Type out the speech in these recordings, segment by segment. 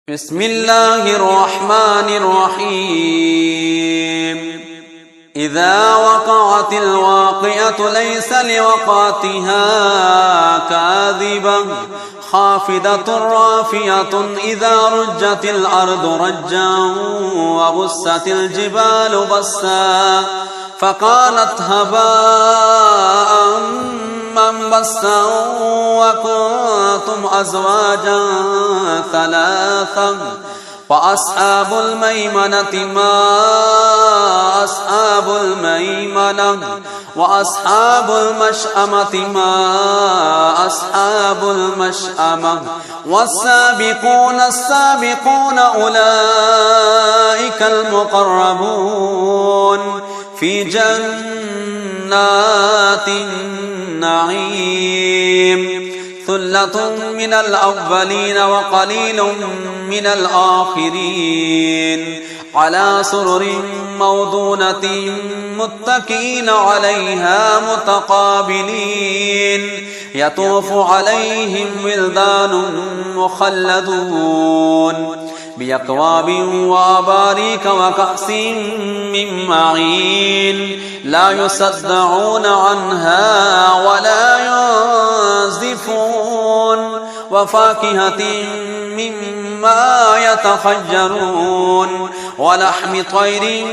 بسم الله الرحمن الرحيم إذا وقعت الواقعة ليس لوقعتها كاذبة خافضة رافعة إذا رجت الأرض رجا وبست الجبال بسا فقالت هباء منبثا وكنتم أزواجا ثلاثا وأصحاب الميمنة ما أصحاب الميمنة وأصحاب المشأمة ما أصحاب المشأمة والسابقون السابقون أولئك المقربون في جنات النعيم ثلة من الأولين وقليل من الآخرين على سرر موضونة متكئين عليها متقابلين يطوف عليهم ولدان مخلدون بأكواب وأباريك وكأس من معين لا يصدعون عنها ولا ينزفون وفاكهة مما يتخيرون ولحم طير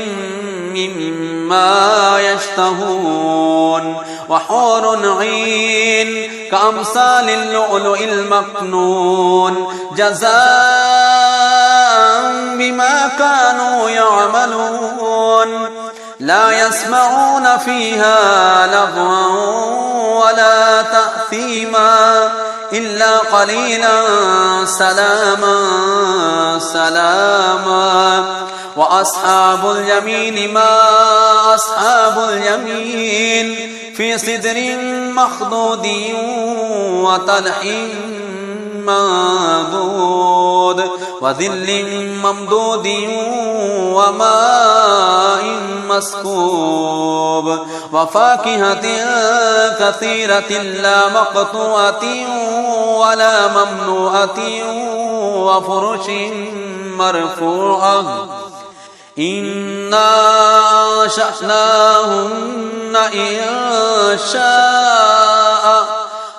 مما يشتهون وحور عين كأمثال اللؤلؤ المكنون جزاء بما كانوا يعملون لا يسمعون فيها لغوا ولا تأثيما إلا قليلا سلاما سلاما وأصحاب اليمين ما أصحاب اليمين في سدر مخضود وطلح منضود وظل ممدود وماء مسكوب وفاكهة كثيرة لا مقطوعة ولا ممنوعة وفرش مرفوعة إنا أنشأناهن إنشاء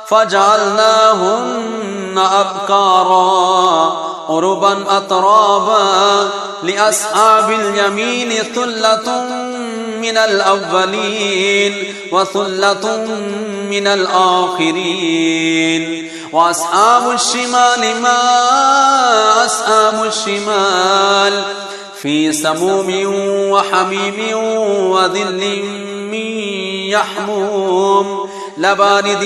فجعلناهن أبكارا عربا أترابا لأصحاب اليمين ثلة من الأولين وثلة من الآخرين وأصحاب الشمال ما أصحاب الشمال في سموم وحميم وظل من يحموم لا بارد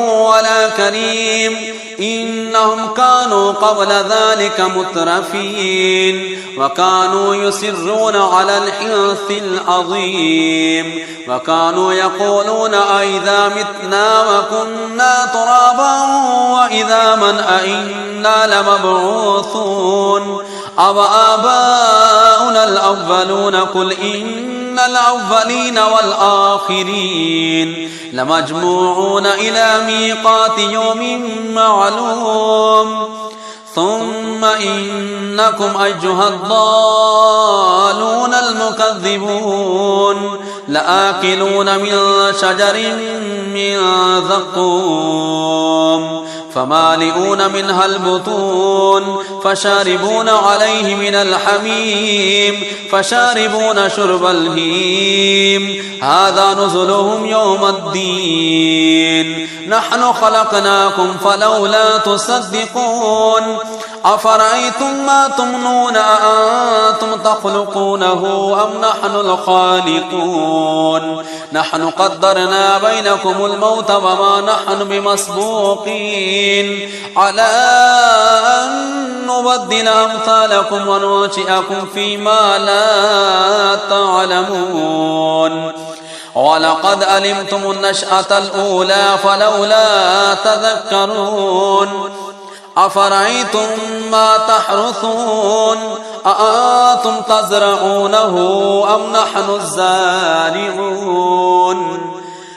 ولا كريم إنهم كانوا قبل ذلك مترفين وكانوا يصرون على الحنث العظيم وكانوا يقولون أئذا متنا وكنا ترابا وإذا من أئنا لمبعوثون أو آباؤنا الأولون قل إن الأولين والآخرين لمجموعون إلى ميقات يوم معلوم ثم إنكم أيها الضالون المكذبون لآكلون من شجر من زقوم فمالئون منها البطون فشاربون عليه من الحميم فشاربون شرب الهيم هذا نزلهم يوم الدين نحن خلقناكم فلولا تصدقون أفرأيتم ما تمنون أأنتم تخلقونه أم نحن الخالقون نحن قدرنا بينكم الموت وما نحن بمسبوقين على أن نبدل أمثالكم وننشئكم فيما لا تعلمون ولقد علمتم النشأة الأولى فلولا تذكرون أفرأيتم ما تحرثون أأنتم تزرعونه أم نحن الزارعون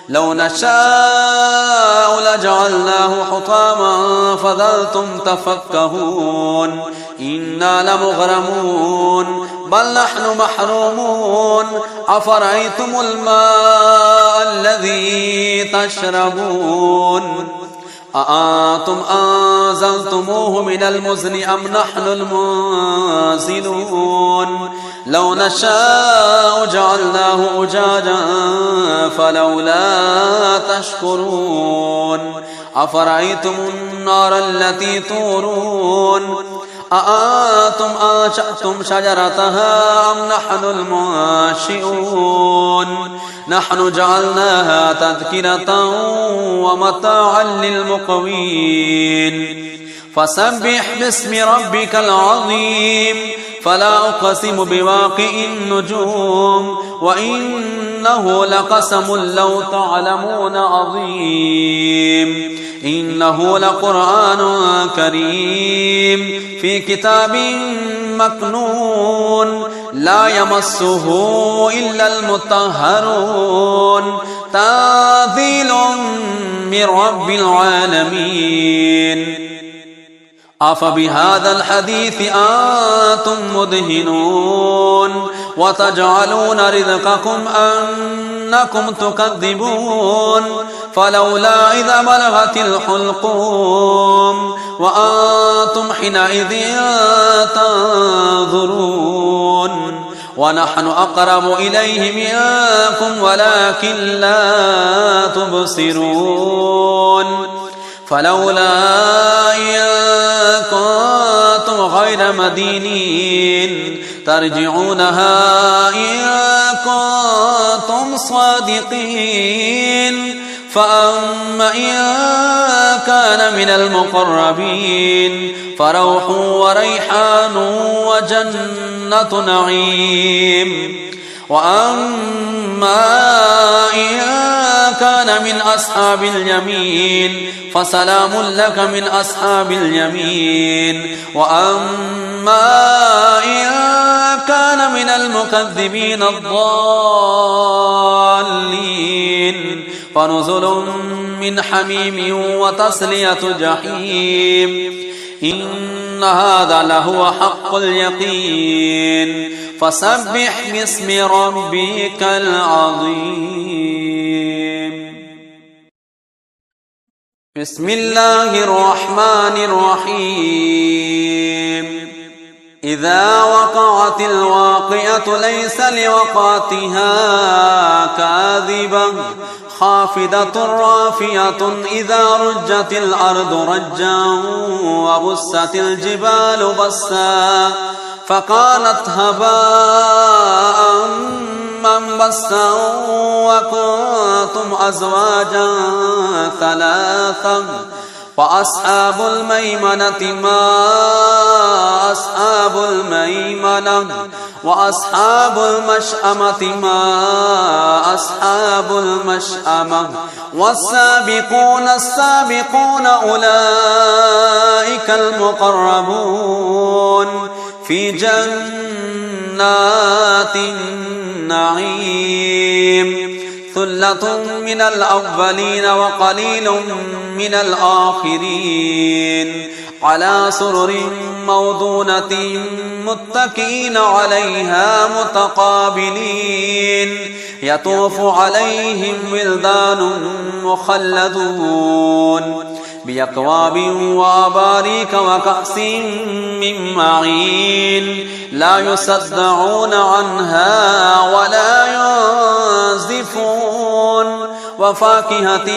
لو نشاء لجعلناه حطاما فظلتم تفكهون إنا لمغرمون بل نحن محرومون أفرأيتم الماء الذي تشربون أأنتم أنزلتموه من المزن أم نحن المنزلون لو نشاء جعلناه أجاجا فلولا تشكرون أفرأيتم النار التي تورون أأنتم أنشأتم شجرتها أم نحن المنشئون نحن جعلناها تذكرة ومتاعا للمقوين فسبح باسم ربك العظيم فلا أقسم بواقع النجوم وإنه لقسم لو تعلمون عظيم إنه لقرآن كريم في كتاب مكنون لا يمسه إلا المطهرون تنزيل من رب العالمين أفبهذا الحديث أنتم مدهنون وتجعلون رزقكم أنكم تكذبون فلولا إذا بلغت الحلقوم وأنتم حينئذ تنظرون ونحن أقرب إليه منكم ولكن لا تبصرون فلولا إن كنتم غير مدينين ترجعونها إن كنتم صادقين فأما إن كان من المقربين فروح وريحان وجنة نعيم وأما إن كان من أصحاب اليمين فسلام لك من أصحاب اليمين وأما إن كان من المكذبين الضالين فنزل من حميم وتصلية جحيم إن هذا لهو حق اليقين فسبح باسم ربك العظيم بسم الله الرحمن الرحيم إذا وقعت الواقعة ليس لوقعتها كاذبة خافضة رافعة إذا رجت الأرض رجا وبست الجبال بسا فقالت هباء منبثا وكنتم أزواجا ثلاثا وأصحاب الميمنة ما أصحاب الميمنة وأصحاب المشأمة ما أصحاب المشأمة والسابقون السابقون أولئك المقربون في جنات النعيم ثلة من الأولين وقليل من الآخرين على سرر موضونة متكئين عليها متقابلين يطوف عليهم ولدان مخلدون بأكواب وأباريك وكأس من معين لا يصدعون عنها ولا ينزفون وفاكهة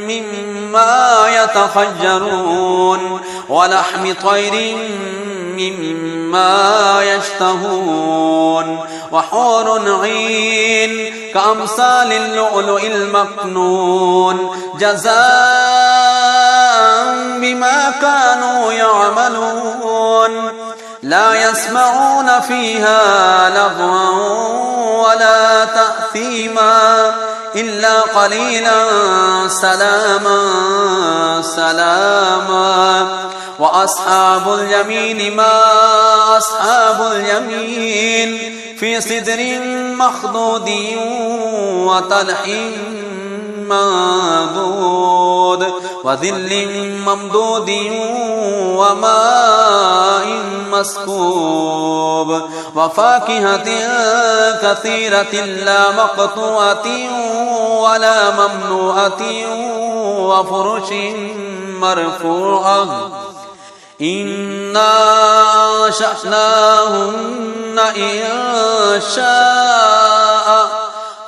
مما يتخيرون ولحم طير مما يشتهون وحور عين كأمثال اللؤلؤ المكنون جزاء بما كانوا يعملون لا يسمعون فيها لغوا ولا تأثيما إلا قليلا سلاما سلاما وأصحاب اليمين ما أصحاب اليمين في سدر مخضود وطلح منضود وظل ممدود وماء مسكوب وفاكهة كثيرة لا مقطوعة ولا ممنوعة وفرش مرفوعة إنا أنشأناهن إنشاء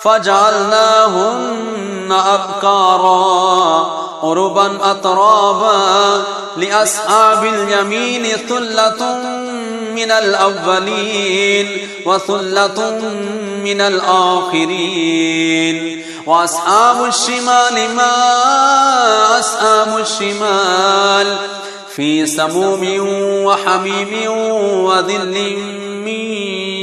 فجعلناهن أبكارا عربا أترابا لأصحاب اليمين ثلة من الأولين وثلة من الآخرين وأصحاب الشمال ما أصحاب الشمال في سموم وحميم وظل من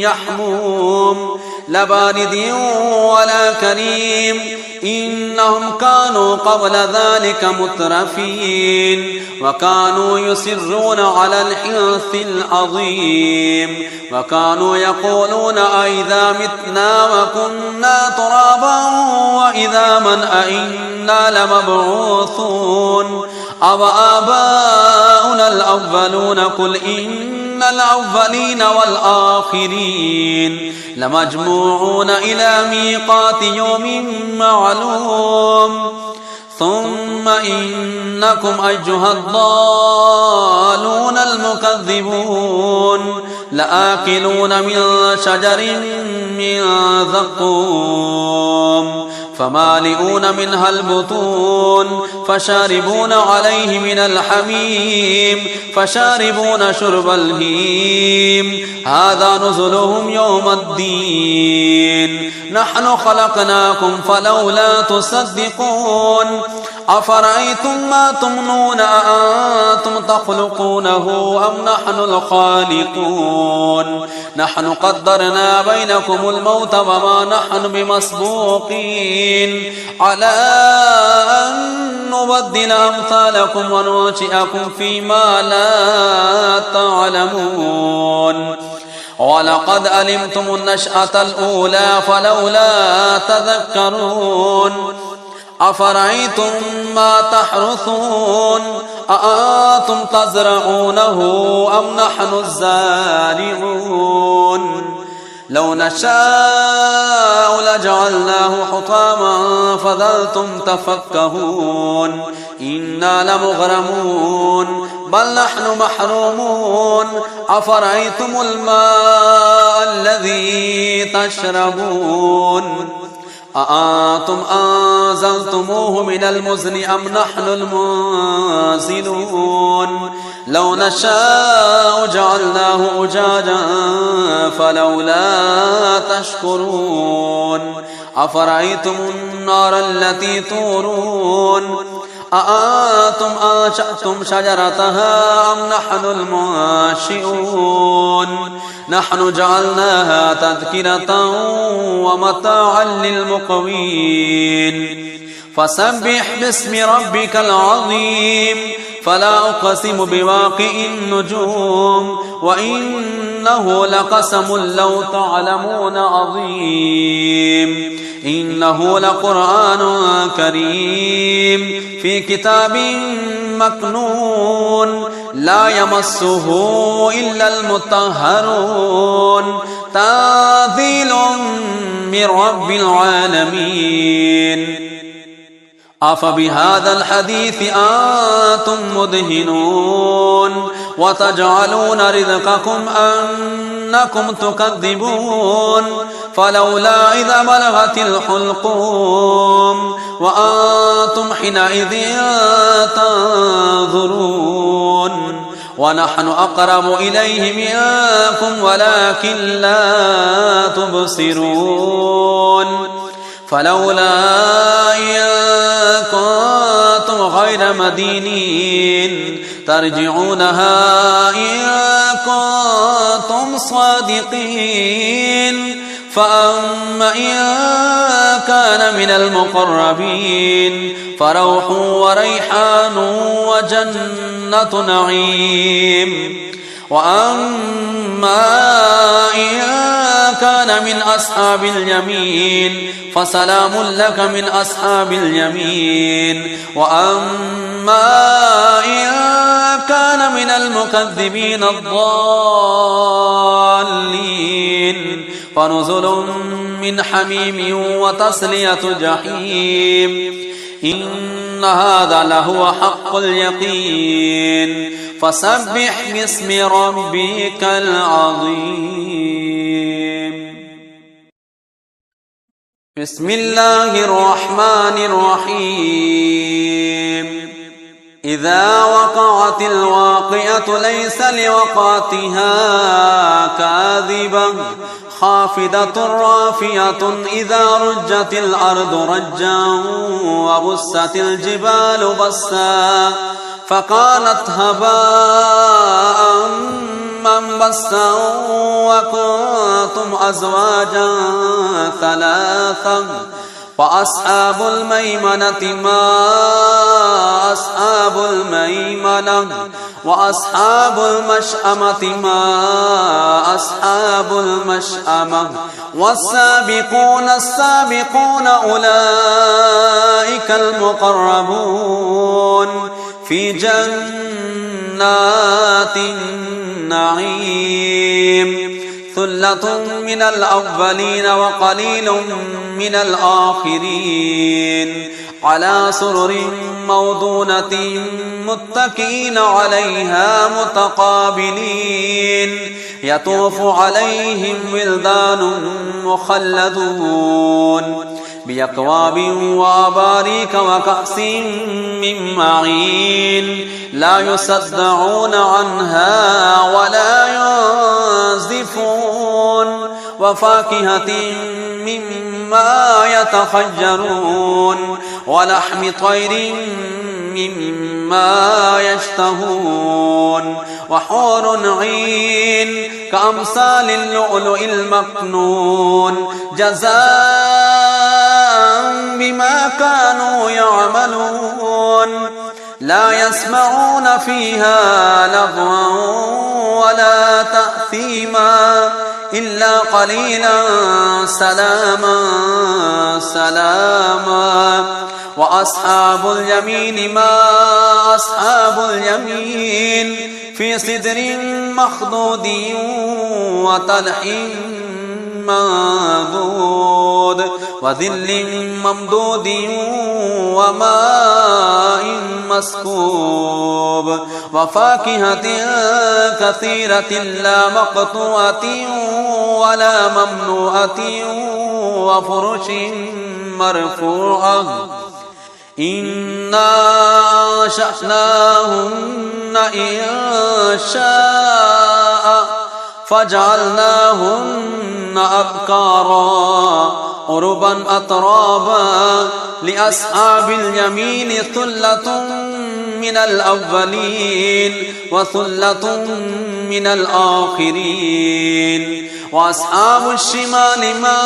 يحموم لا بارد ولا كريم إنهم كانوا قبل ذلك مترفين وكانوا يصرون على الحنث العظيم وكانوا يقولون أئذا متنا وكنا ترابا وإذا من أئنا لمبعوثون أو آباؤنا الأولون قل إن الأولين والآخرين لمجموعون إلى ميقات يوم معلوم ثم إنكم أيها الضالون المكذبون لآكلون من شجر من زقوم فمالئون منها البطون فشاربون عليه من الحميم فشاربون شرب الهيم هذا نزلهم يوم الدين نحن خلقناكم فلولا تصدقون أفرأيتم ما تمنون أأنتم تخلقونه أم نحن الخالقون نحن قدرنا بينكم الموت وما نحن بمسبوقين على أن نبدل أمثالكم وننشئكم فيما لا تعلمون ولقد علمتم النشأة الأولى فلولا تذكرون أفرأيتم ما تحرثون أأنتم تزرعونه أم نحن الزارعون لو نشاء لجعلناه حطاما فظلتم تفكهون إنا لمغرمون بل نحن محرومون أفرأيتم الماء الذي تشربون أأنتم أنزلتموه من المزن أم نحن المنزلون لو نشاء جعلناه أجاجا فلولا تشكرون أفرأيتم النار التي تورون أأنتم أنشأتم شجرتها أم نحن المنشئون نحن جعلناها تذكرة ومتاعا للمقوين فسبح باسم ربك العظيم فلا أقسم بواقع النجوم وإنه لقسم لو تعلمون عظيم إنه لقرآن كريم في كتاب مكنون لا يمسه إلا المطهرون تنزيل من رب العالمين أفبهذا الحديث أنتم مدهنون وتجعلون رزقكم أنكم تكذبون فلولا إذا بلغت الحلقوم وأنتم حينئذ تنظرون ونحن أقرب إليه منكم ولكن لا تبصرون فلولا إن كنتم غير مدينين ترجعونها إن كنتم صادقين فأما إن كان من المقربين فروح وريحان وجنة نعيم وأما إن كان من أصحاب اليمين فسلام لك من أصحاب اليمين. وأما إن كان من المكذبين الضالين فنزل من حميم وتصلية جحيم. إن هذا لهو حق اليقين. فسبح باسم ربك العظيم. بسم الله الرحمن الرحيم. إذا وقعت الواقعة ليس لوقعتها كاذبة خافضة رافعة إذا رجت الأرض رجا وبست الجبال بسا فقالت هباء منبثا وكنتم أزواجا ثلاثا. وأصحاب الميمنة ما أصحاب الميمنة وأصحاب المشأمة ما أصحاب المشأمة. والسابقون السابقون أولئك المقربون في جنات النعيم. ثلة من الأولين وقليل من الآخرين على سرر موضونة متكئين عليها متقابلين. يطوف عليهم ولدان مخلدون بأكواب وأباريك وكأس من معين لا يصدعون عنها ولا ينزفون. وفاكهة مما يتخيرون ولحم طير مما يشتهون. وحور عين كأمثال اللؤلؤ المكنون جزاء بما كانوا يعملون. لا يسمعون فيها لغوا ولا تأثيما إلا قليلا سلاما سلاما. وأصحاب اليمين ما أصحاب اليمين في سدر مخضود وطلح منضود وظل ممدود وماء مسكوب. وفاكهة كثيرة لا مقطوعة ولا ممنوعة وفرش مرفوعة. إنا أنشأناهن إنشاء فجعلناهن أبكارا عربا أترابا. لأصحاب اليمين ثلة من الأولين وثلة من الآخرين. وأصحاب الشمال ما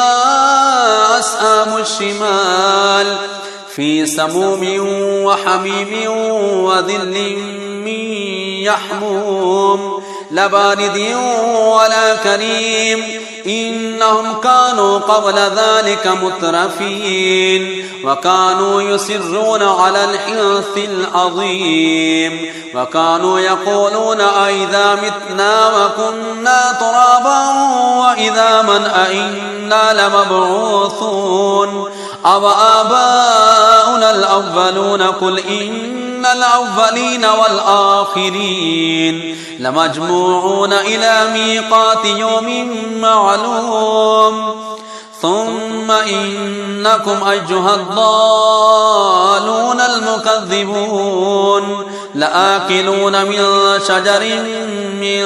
أصحاب الشمال في سموم وحميم وظل من يحموم لبارد ولا كريم. إنهم كانوا قبل ذلك مترفين وكانوا يصرون على الحنث العظيم. وكانوا يقولون أئذا متنا وكنا ترابا وإذا من أئنا لمبعوثون أو آباؤنا الأولون. قل إن الأولين والآخرين لمجموعون إلى ميقات يوم معلوم. ثم إنكم أيها الضالون المكذبون لآكلون من شجر من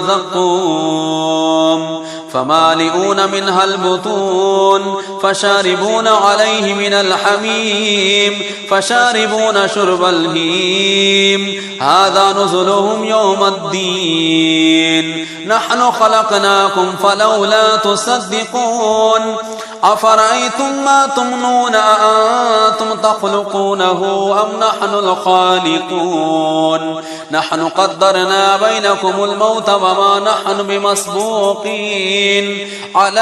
زقوم فمالئون منها البطون فشاربون عليه من الحميم فشاربون شرب الهيم. هذا نزلهم يوم الدين. نحن خلقناكم فلولا تصدقون أفرأيتم ما تمنون أأنتم تخلقونه أم نحن الخالقون نحن قدرنا بينكم الموت وما نحن بمسبوقين على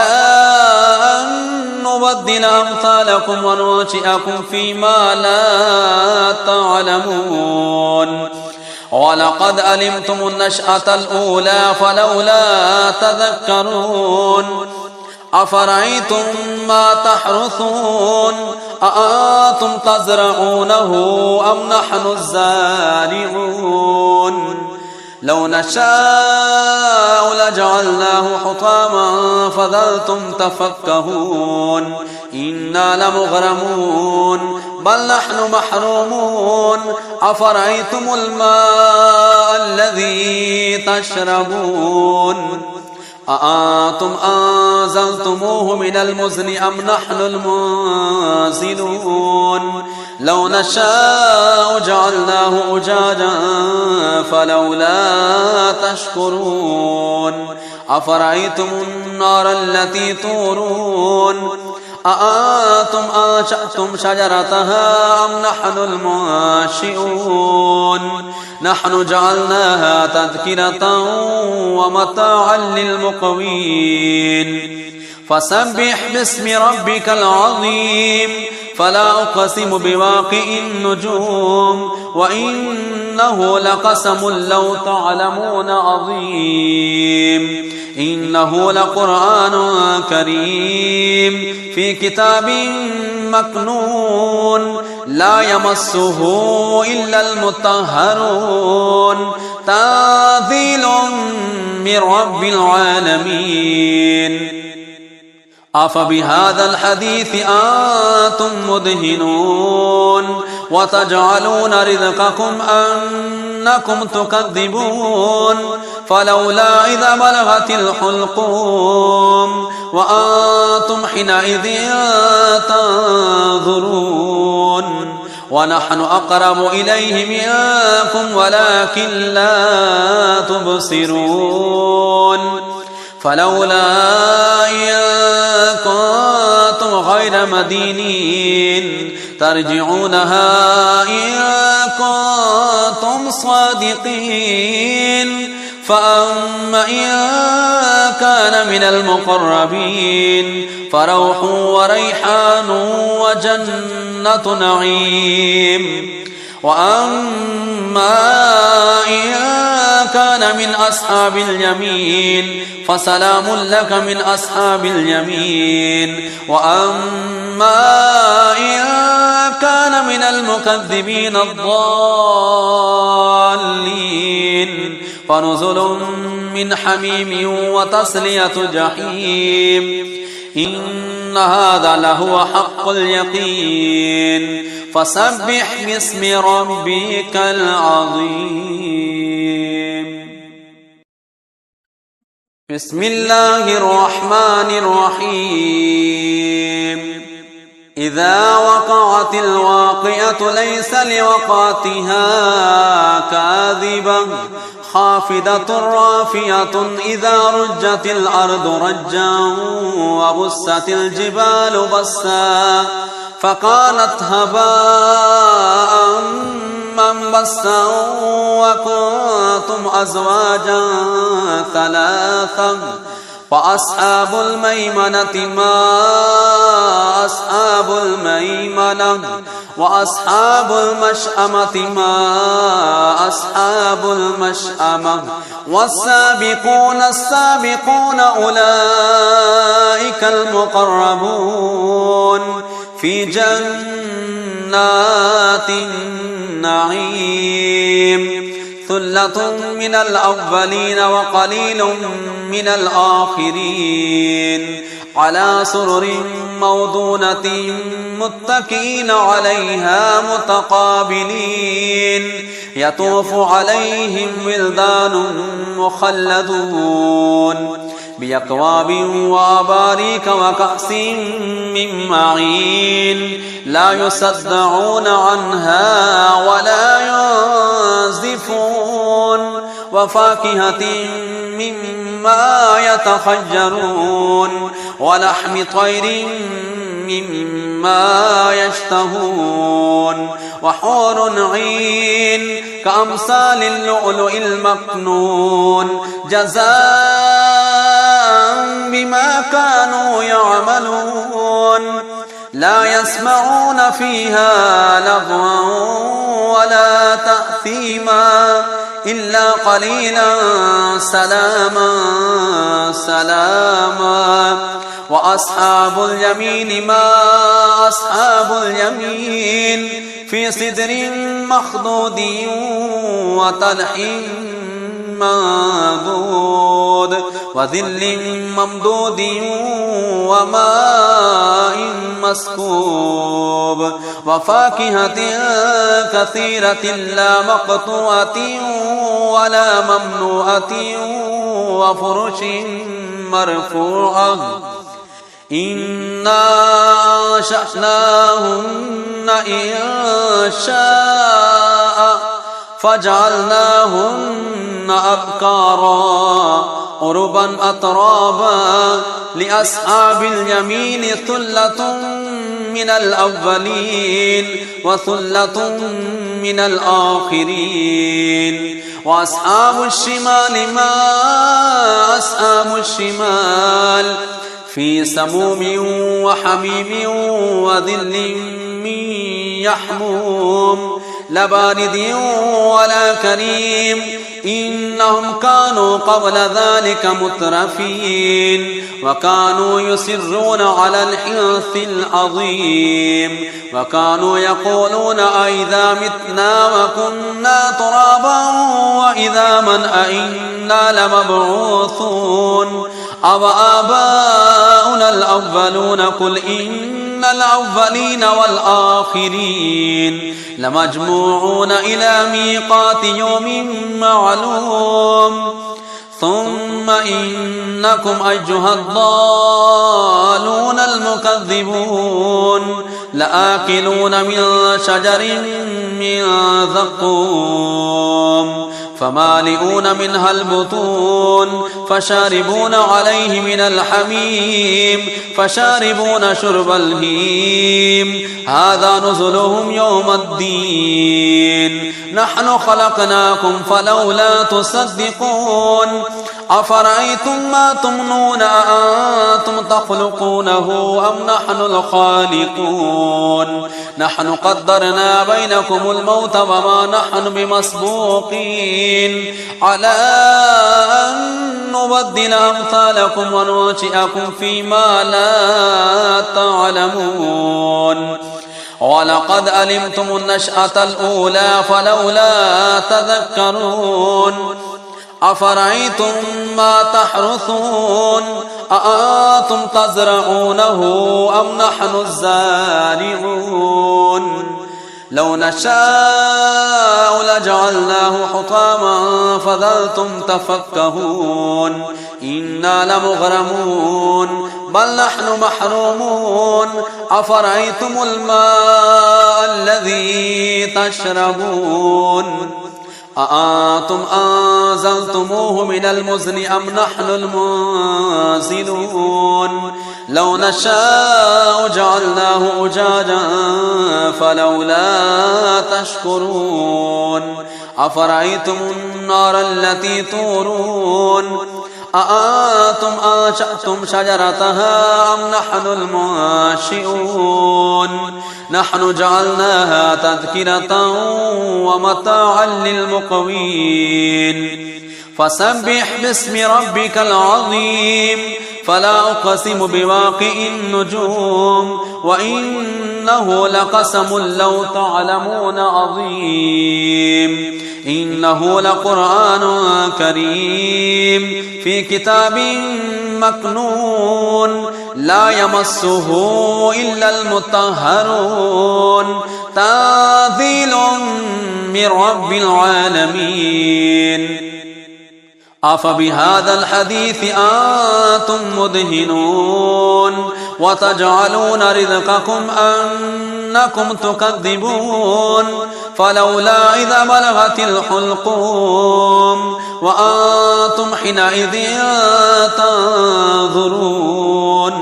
أن نبدل أمثالكم وننشئكم فيما لا تعلمون ولقد علمتم النشأة الأولى فلولا تذكرون أفرأيتم ما تحرثون أأنتم تزرعونه أم نحن الزارعون لو نشاء لجعلناه حطاما فظلتم تفكهون إنا لمغرمون بل نحن محرومون أفرأيتم الماء الذي تشربون أأنتم أنزلتموه من المزن أم نحن المنزلون لو نشاء جعلناه أجاجا فلولا تشكرون أفرأيتم النار التي تورون أأنتم أنشأتم شجرتها أم نحن المنشئون نحن جعلناها تذكرة ومتاعا للمقوين فسبح باسم ربك العظيم فلا أقسم بواقع النجوم وإنه لقسم لو تعلمون عظيم إنه لقرآن كريم في كتاب مكنون لا يمسه إلا المطهرون تنزيل من رب العالمين أفبهذا الحديث أنتم مدهنون وتجعلون رزقكم أنكم تكذبون فلولا إذا بلغت الحلقوم وأنتم حينئذ تنظرون ونحن أقرب إليه منكم ولكن لا تبصرون فلولا إن كنتم غير مدينين ترجعونها إن كنتم صادقين فأما إن كان من المقربين فروح وريحان وجنة نعيم وأما إن كان من أصحاب اليمين فسلام لك من أصحاب اليمين وأما إن كان من المكذبين الضالين فنزل من حميم وتصلية جحيم إن هذا لهو حق اليقين فسبح باسم ربك العظيم بسم الله الرحمن الرحيم إذا وقعت الواقعة ليس لوقعتها كاذبة خافضة رافعة إذا رجت الأرض رجا وبست الجبال بسا فقالت هباء منبثا وكنتم أزواجا ثلاثا فأصحاب الميمنة ما أصحاب الميمنة وأصحاب المشأمة ما أصحاب المشأمة والسابقون السابقون أولئك المقربون في جنات النعيم ثلة من الأولين وقليل من الآخرين على سرر موضونة متكئين عليها متقابلين يطوف عليهم ولدان مخلدون بأكواب وأباريك وكأس من معين لا يصدعون عنها ولا ينزفون وفاكهة مما يتخيرون ولحم طير مما يشتهون وحور عين كأمثال اللؤلؤ المكنون جزاء بما كانوا يعملون لا يسمعون فيها لغوا ولا تأثيما إلا قليلا سلاما سلاما وأصحاب اليمين ما أصحاب اليمين في سدر مخضود وطلح منضود وظل ممدود وماء مسكوب وفاكهة كثيرة لا مقطوعة ولا ممنوعة وفرش مرفوعة إنا أنشأناهن إنشاء فجعلناهن أبكارا عربا أترابا لأصحاب اليمين ثلة من الأولين وثلة من الآخرين وأصحاب الشمال ما أصحاب الشمال في سموم وحميم وظل من يحموم لا بارد ولا كريم إنهم كانوا قبل ذلك مترفين وكانوا يصرون على الحنث العظيم وكانوا يقولون أئذا متنا وكنا ترابا وإذا من أئنا لمبعوثون أو آباؤنا الأولون قل إن الأولين والآخرين لمجموعون إلى ميقات يوم معلوم ثم إنكم أيها الضالون المكذبون لآكلون من شجر من زقوم فمالئون منها البطون فشاربون عليه من الحميم فشاربون شرب الهيم هذا نزلهم يوم الدين نحن خلقناكم فلولا تصدقون أفرأيتم ما تمنون أأنتم تخلقونه أم نحن الخالقون نحن قدرنا بينكم الموت وما نحن بمسبوقين على أن نبدل أمثالكم وننشئكم فيما لا تعلمون ولقد علمتم النشأة الأولى فلولا تذكرون أفرأيتم ما تحرثون أأنتم تزرعونه أم نحن الزارعون لو نشاء لجعلناه حطاما فظلتم تفكهون إنا لمغرمون بل نحن محرومون أفرأيتم الماء الذي تشربون أأنتم أنزلتموه من المزن أم نحن المنزلون لو نشاء جعلناه أجاجا فلولا تشكرون أفرأيتم النار التي تورون أأنتم أنشأتم شجرتها أم نحن المنشئون نحن جعلناها تذكرة ومتاعا للمقوين فسبح باسم ربك العظيم فلا أقسم بواقع النجوم وإنه لقسم لو تعلمون عظيم إنه لقرآن كريم في كتاب مكنون لا يمسه إلا المطهرون تنزيل من رب العالمين أفبهذا الحديث أنتم مدهنون وتجعلون رزقكم أنكم تكذبون فلولا إذا بلغت الحلقوم وأنتم حينئذ تنظرون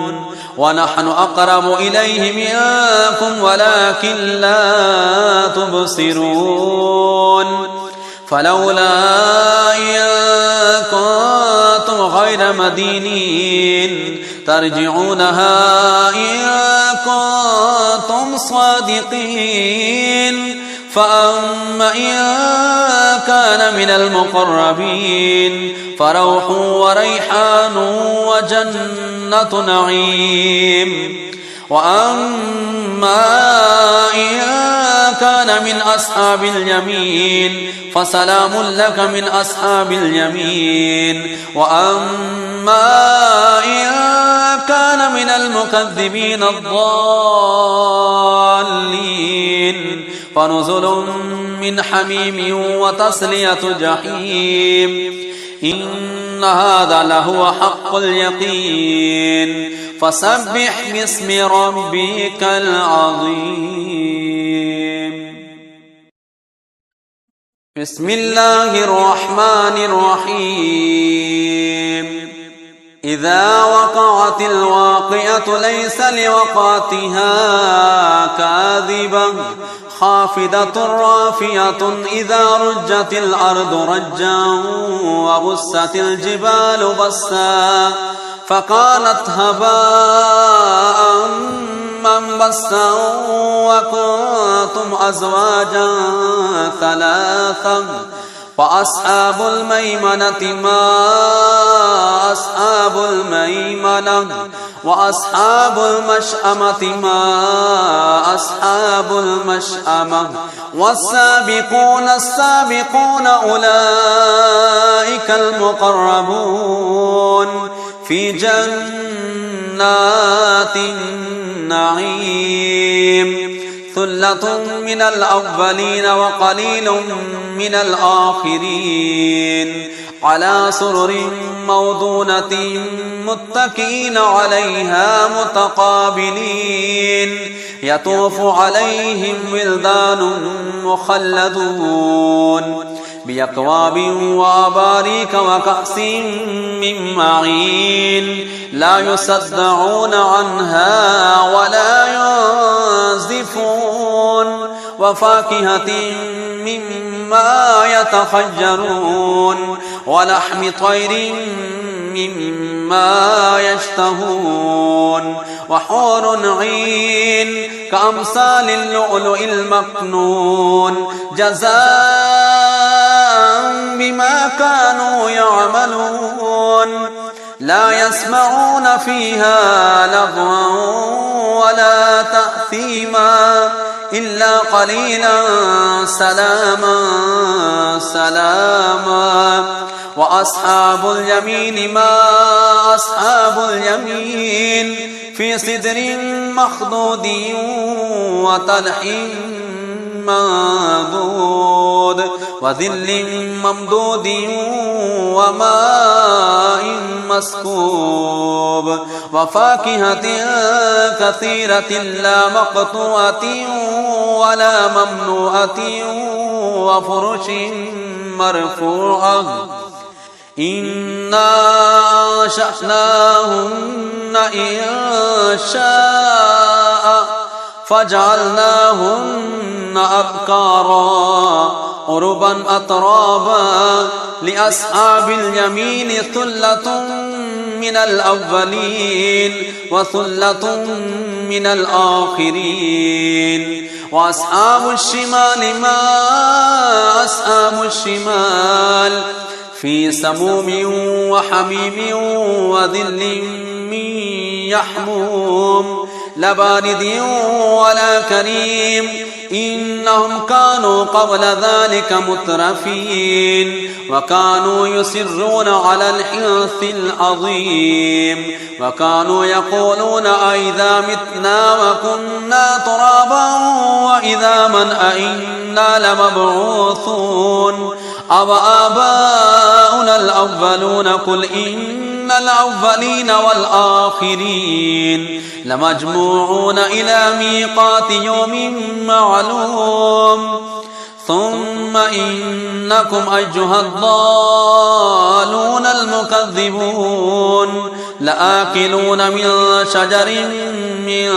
ونحن أقرب إليه منكم ولكن لا تبصرون فلولا إن كنتم غير مدينين ترجعونها إن كنتم صادقين فأما إن كان من المقربين فروح وريحان وجنة نعيم وأما إن كان من أصحاب اليمين فسلام لك من أصحاب اليمين وأما إن كان من المكذبين الضالين فنزل من حميم وتصلية جحيم إن هذا لهو حق اليقين فسبح باسم ربك العظيم بسم الله الرحمن الرحيم إذا وقعت الواقعة ليس لوقعتها كاذبة خافضة رافعة إذا رجت الأرض رجا وبست الجبال بسا فقالت هباء منبثا وكنتم أزواجا ثلاثا فأصحاب الميمنة ما أصحاب الميمنة وأصحاب المشأمة ما أصحاب المشأمة والسابقون السابقون أولئك المقربون في جنات النعيم ثلة من الأولين وقليل من الآخرين على سرر موضونة متكئين عليها متقابلين يطوف عليهم ولدان مخلدون بأكواب وأباريك وكأس من معين لا يصدعون عنها ولا ينزفون وفاكهة مما يتخيرون ولحم طير مما يشتهون وحور عين كأمثال اللؤلؤ المكنون جزاء بما كانوا يعملون لا يسمعون فيها لغوا ولا تأثيما إلا قليلا سلاما سلاما وأصحاب اليمين ما أصحاب اليمين في سدر مخضود وطلح منضود وذل ممدود وماء مسكوب وفاكهة كثيرة لا مقطوعة ولا ممنوعة وفرش مرفوعة إنا أنشأناهن إنشاء فجعلناهن أبكارا عربا أترابا لأصحاب اليمين ثلة من الأولين وثلة من الآخرين وأصحاب الشمال ما أصحاب الشمال في سموم وحميم وذل من يحموم لا بارد ولا كريم إنهم كانوا قبل ذلك مترفين وكانوا يصرون على الحنث العظيم وكانوا يقولون أئذا متنا وكنا ترابا وإذا من أئنا لمبعوثون أو آباؤنا الأولون قل إن الأولين والآخرين لمجموعون إلى ميقات يوم معلوم ثم إنكم أيها الضالون المكذبون لآكلون من شجر من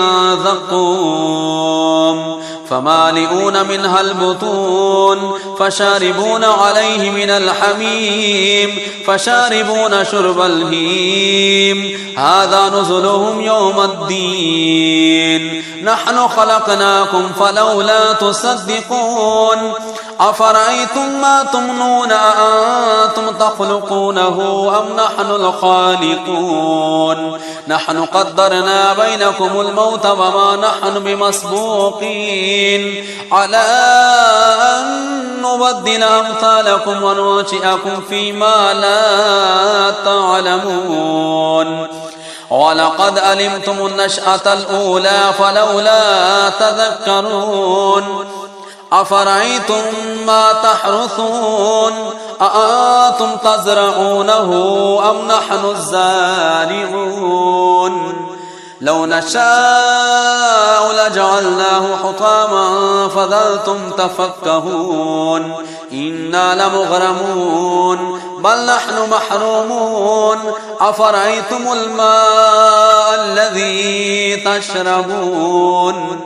زقوم فمالئون منها البطون فشاربون عليه من الحميم فشاربون شرب الهيم هذا نزلهم يوم الدين نحن خلقناكم فلولا تصدقون أفرأيتم ما تمنون أأنتم تخلقونه أم نحن الخالقون نحن قدرنا بينكم الموت وما نحن بمسبوقين على أن نبدل أمثالكم وننشئكم فيما لا تعلمون ولقد علمتم النشأة الأولى فلولا تذكرون أفرأيتم ما تحرثون أأنتم تزرعونه أم نحن الزارعون لو نشاء لجعلناه حطاما فظلتم تفكهون إنا لمغرمون بل نحن محرومون أفرأيتم الماء الذي تشربون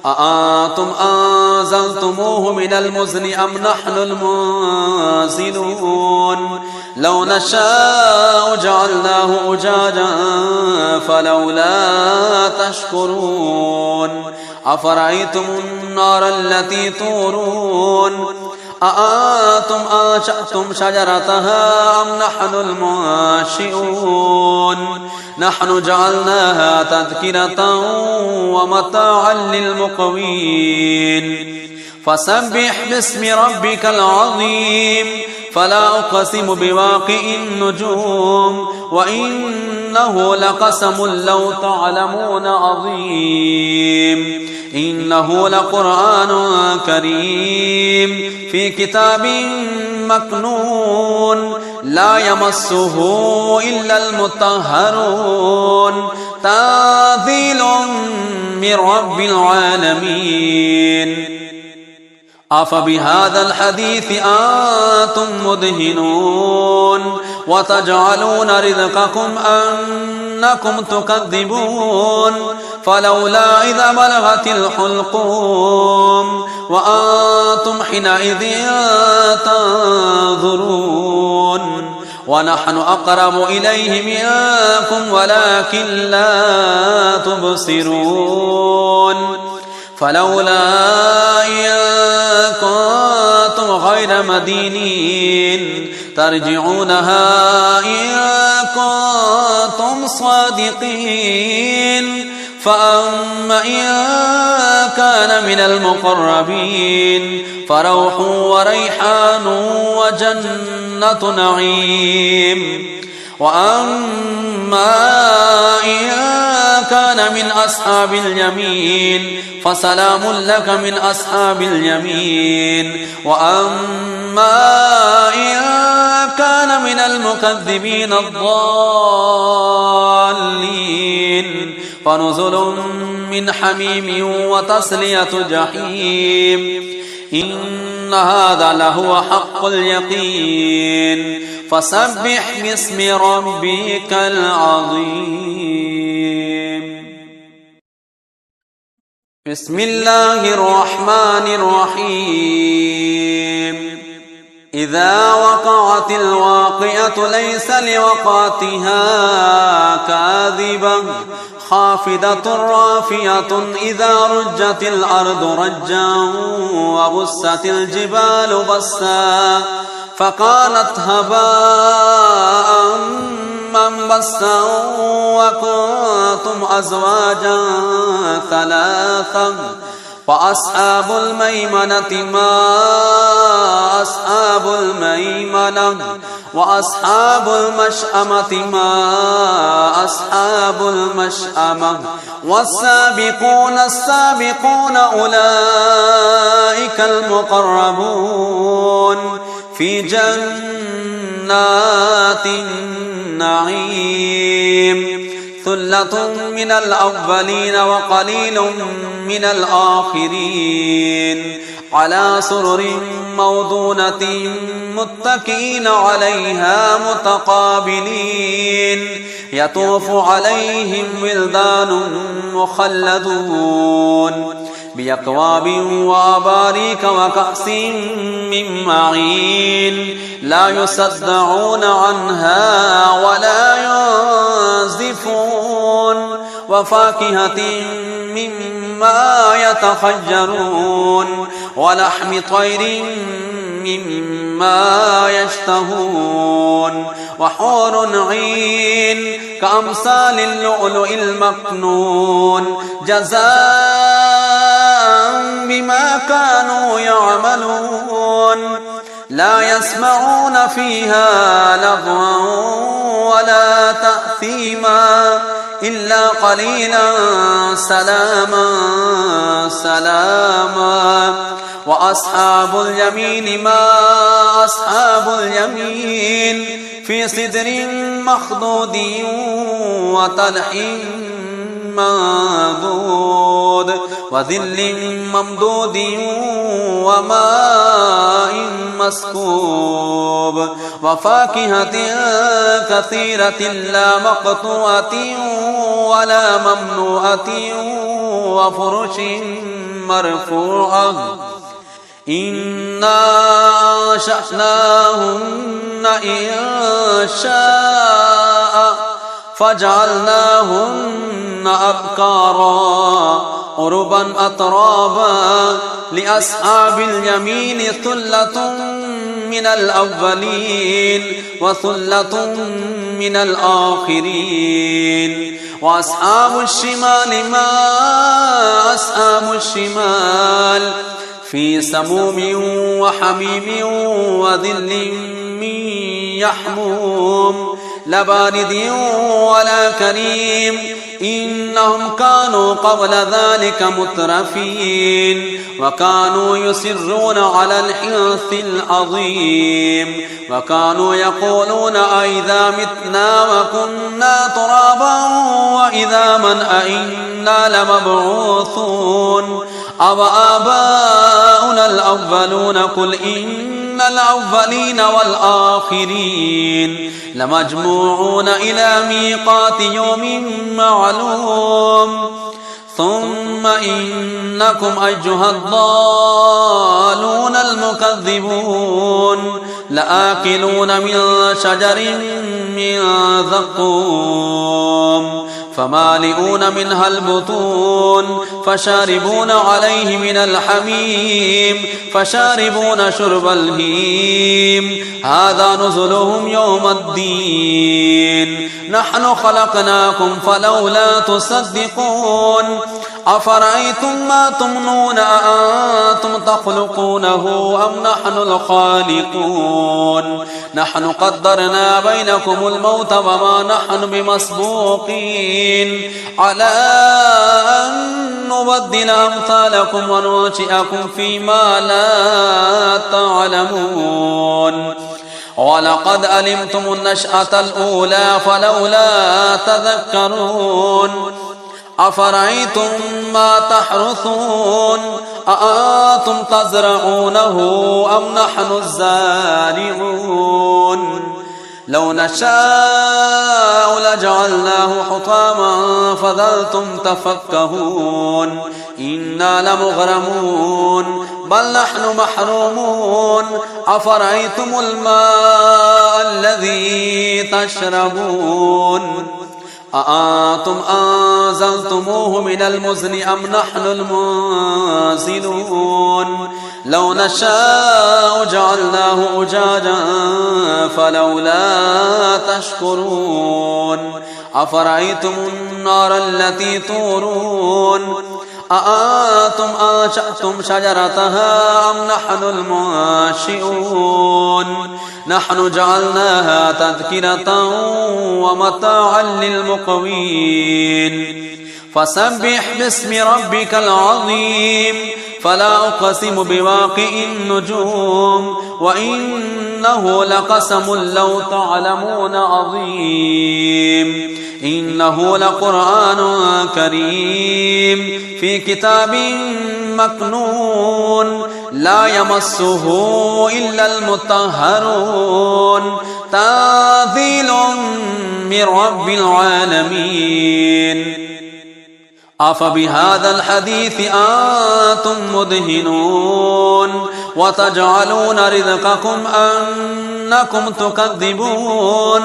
أأنتم أنزلتموه من المزن أم نحن المنزلون لو نشاء جعلناه أجاجا فلولا تشكرون أفرأيتم النار التي تورون أأنتم أنشأتم شجرتها أم نحن المنشئون نحن جعلناها تذكرة ومتاعا للمقوين فسبح باسم ربك العظيم فلا أقسم بواقع النجوم وإنه لقسم لو تعلمون عظيم إنه لقرآن كريم في كتاب مكنون لا يمسه إلا المطهرون تنزيل من رب العالمين أفبهذا الحديث أنتم مدهنون وتجعلون رزقكم أنكم تكذبون فلولا إذا بلغت الحلقوم وأنتم حينئذ تنظرون ونحن أقرب إليه منكم ولكن لا تبصرون فلولا إن كنتم غير مدينين ترجعونها إن كنتم صادقين فأما إن كان من المقربين فروح وريحان وجنة نعيم وأما إن كان من أصحاب اليمين فسلام لك من أصحاب اليمين وأما إن كان من المكذبين الضالين فنزل من حميم وتصلية جحيم إن هذا لهو حق اليقين فسبح باسم ربك العظيم بسم الله الرحمن الرحيم إذا وقعت الواقعة ليس لوقعتها كاذبة خافضة رافعة إذا رجت الأرض رجا وبست الجبال بسا فقالت هباء منبثا وكنتم أزواجا ثلاثا فأصحاب الميمنة ما أصحاب الميمنة وأصحاب المشأمة ما أصحاب المشأمة والسابقون السابقون أولئك المقربون في جنات النعيم ثلة من الأولين وقليل من الآخرين على سرر موضونة متكئين عليها متقابلين يطوف عليهم ولدان مخلدون بأكواب وأباريك وكأس من معين لا يصدعون عنها ولا ينزفون وفاكهة مما يتخيرون ولحم طير مما يشتهون وحور عين كأمثال اللؤلؤ المكنون جزاء بما كانوا يعملون لا يسمعون فيها لغوا ولا تأثيما إلا قليلا سلاما سلاما وأصحاب اليمين ما أصحاب اليمين في سدر مخضود وطلح منضود وظل ممدود وماء مسكوب وفاكهة كثيرة لا مقطوعة ولا ممنوعة وفرش مرفوعة إنا أنشأناهن إنشاء فجعلناهن أبكارا عربا أترابا لأصحاب اليمين ثلة من الأولين وثلة من الآخرين وأصحاب الشمال ما أصحاب الشمال في سموم وحميم وظل من يحموم لا بارد ولا كريم إنهم كانوا قبل ذلك مترفين وكانوا يصرون على الحنث العظيم وكانوا يقولون أئذا متنا وكنا ترابا وإذا من أئنا لمبعوثون أو آباؤنا الأولون قل إن الأولين والآخرين لمجموعون إلى ميقات يوم معلوم ثم إنكم أيها الضالون المكذبون لآكلون من شجر من زقوم فمالئون منها البطون فشاربون عليه من الحميم فشاربون شرب الهيم هذا نزلهم يوم الدين نحن خلقناكم فلولا تصدقون أفرأيتم ما تمنون أأنتم تخلقونه أم نحن الخالقون نحن قدرنا بينكم الموت وما نحن بمسبوقين على أن نبدل أمثالكم وننشئكم فيما لا تعلمون ولقد علمتم النشأة الأولى فلولا تذكرون أفرأيتم ما تحرثون أأنتم تزرعونه أم نحن الزارعون لو نشاء لجعلناه حطاما فظلتم تفكهون إنا لمغرمون بل نحن محرومون أفرأيتم الماء الذي تشربون أأنتم أنزلتموه من المزن أم نحن المنزلون لو نشاء جعلناه أجاجا فلولا تشكرون أفرأيتم النار التي تورون أأنتم أنشأتم شجرتها أم نحن المنشئون نحن جعلناها تذكرة ومتاعا للمقوين فسبح باسم ربك العظيم فلا أقسم بواقع النجوم وإنه لقسم لو تعلمون عظيم إنه لقرآن كريم في كتاب مكنون لا يمسه إلا المطهرون تنزيل من رب العالمين أفبهذا الحديث أنتم مدهنون وتجعلون رزقكم أنكم تكذبون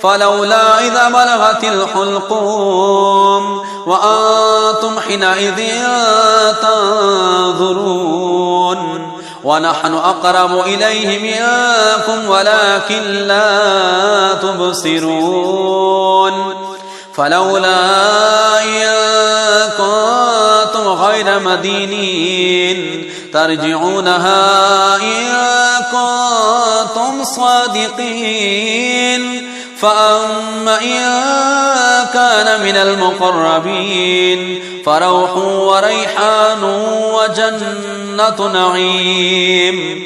فلولا إذا بلغت الحلقوم وأنتم حينئذ تنظرون ونحن أقرب إليه منكم ولكن لا تبصرون فلولا إن كنتم غير مدينين ترجعونها إن كنتم صادقين فأما إن كان من المقربين فروح وريحان وجنة نعيم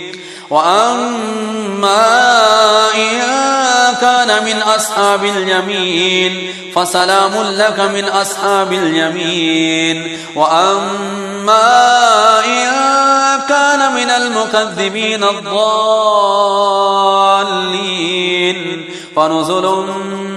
وأما إن كان من أصحاب اليمين فسلام لك من أصحاب اليمين وأما إن كان من المكذبين الضالين فنزل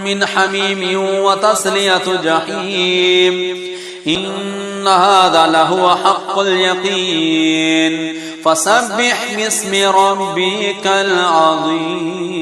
من حميم وتصلية جحيم إن هذا لهو حق اليقين فسبح باسم ربك العظيم